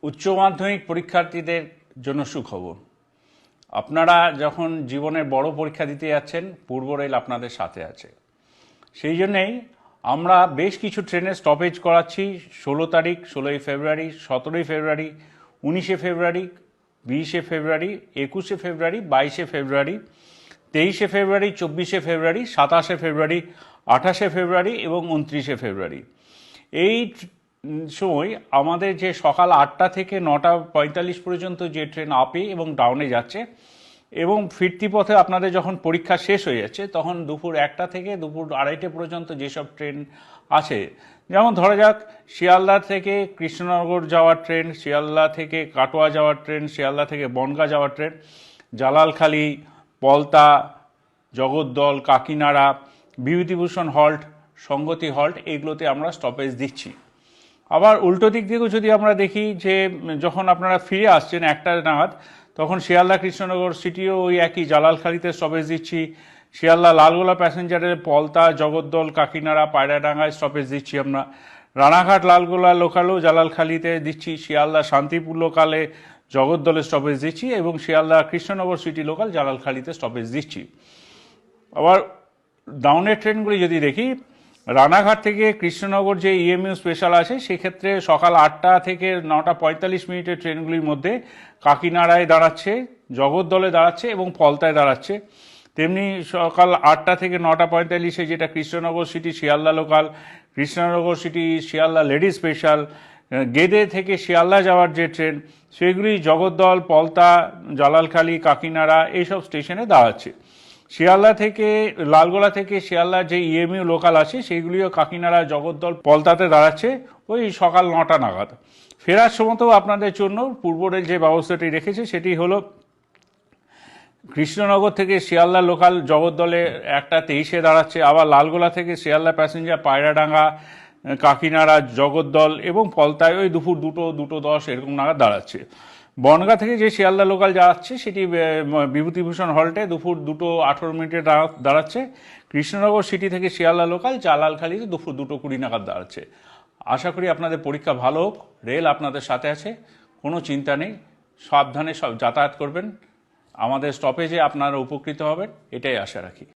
উচ্চ মাধ্যমিক পরীক্ষার্থীদের জন্য সুখবর। আপনারা যখন জীবনের বড় পরীক্ষা দিতে যাচ্ছেন, পূর্ব রেল আপনাদের সাথে আছে। সেই জন্যেই আমরা বেশ কিছু ট্রেনের স্টপেজ করাচ্ছি 16 তারিখ, 16ই ফেব্রুয়ারি, 17ই ফেব্রুয়ারি, 19শে ফেব্রুয়ারি, 20শে ফেব্রুয়ারি, 21শে ফেব্রুয়ারি, 22শে ফেব্রুয়ারি, 23শে ফেব্রুয়ারি, 24শে ফেব্রুয়ারি, 27শে ফেব্রুয়ারি, 28শে ফেব্রুয়ারি এবং 29শে ফেব্রুয়ারি। এই সময় আমাদের যে সকাল 8টা থেকে 9:45 পর্যন্ত যে ট্রেন আপে এবং ডাউনে যাচ্ছে, এবং ফিরতি পথে আপনাদের যখন পরীক্ষা শেষ হয়ে যাচ্ছে তখন দুপুর 1টা থেকে দুপুর 2:30 পর্যন্ত যেসব ট্রেন আছে, যেমন ধরা যাক শিয়ালদা থেকে কৃষ্ণনগর যাওয়ার ট্রেন, শিয়ালদা থেকে কাটোয়া যাওয়ার ট্রেন, শিয়ালদা থেকে বনগাঁ যাওয়ার ট্রেন, জালালখালি, পলতা, জগদ্দল, কাকিনাড়া, বিভূতিভূষণ হল্ট, সংগতি হল্ট, এইগুলোতে আমরা স্টপেজ দিচ্ছি। আবার উল্টো দিক দিয়েও যদি আমরা দেখি যে যখন আপনারা ফিরে আসছেন 1টা নাগাদ, তখন শিয়ালদা কৃষ্ণনগর সিটিও ওই একই জালালখালিতে স্টপেজ দিচ্ছি। শিয়ালদা লালগোলা প্যাসেঞ্জারের পলতা, জগদ্দল, কাকিনাড়া, পায়রাডাঙ্গায় স্টপেজ দিচ্ছি আমরা। রানাঘাট লালগোলা লোকালও জালালখালিতে দিচ্ছি। শিয়ালদা শান্তিপুর লোকালে জগদ্দলে স্টপেজ দিচ্ছি এবং শিয়ালদা কৃষ্ণনগর সিটি লোকাল জালালখালিতে স্টপেজ দিচ্ছি। আবার ডাউনের ট্রেনগুলি যদি দেখি, রানাঘাট থেকে কৃষ্ণনগর যে ইএমইউ স্পেশাল আছে, সেক্ষেত্রে সকাল 8টা থেকে 9:45 ট্রেনগুলির মধ্যে কাকিনাড়ায় দাঁড়াচ্ছে, জগদ্দলে দাঁড়াচ্ছে এবং পলতায় দাঁড়াচ্ছে। তেমনি সকাল 8টা থেকে 9:45 যেটা Krishnanagar city Sealdah local, Krishnanagar city Sealdah lady special, Gede থেকে শিয়ালদা যাওয়ার যে ট্রেন, সেগুলি জগদ্দল, পলতা, জালালখালি, কাকিনাড়া এইসব স্টেশনে দাঁড়াচ্ছে। শিয়ালদা থেকে লালগোলা থেকে শিয়ালদার যে ইএমইউ লোকাল আছে, সেইগুলিও কাকিনাড়া, জগদ্দল, পলতাতে দাঁড়াচ্ছে ওই সকাল 9টা নাগাদ। ফেরার সময়তেও আপনাদের জন্য পূর্ব রেল যে ব্যবস্থাটি রেখেছে সেটি হলো কৃষ্ণনগর থেকে শিয়ালদা লোকাল জগদ্দলে 1:23 দাঁড়াচ্ছে। আবার লালগোলা থেকে শিয়ালদা প্যাসেঞ্জার পায়রাডাঙ্গা, কাকিনাড়া, জগদ্দল এবং পলতায় ওই দুপুর 2:10 এরকম নাগাদ দাঁড়াচ্ছে। বনগাঁ থেকে যে শিয়ালদা লোকাল যাচ্ছে সেটি বিভূতিভূষণ হল্টে দুপুর 2:18 দাঁড়াচ্ছে। কৃষ্ণনগর সিটি থেকে শিয়ালদা লোকাল জালালখালিতে দুপুর 2:20 নাগাদ দাঁড়াচ্ছে। আশা করি আপনাদের পরীক্ষা ভালো হোক। রেল আপনাদের সাথে আছে, কোনো চিন্তা নেই। সাবধানে যাতায়াত করবেন। আমাদের স্টপেজে আপনারা উপকৃত হবেন, এটাই আশা রাখি।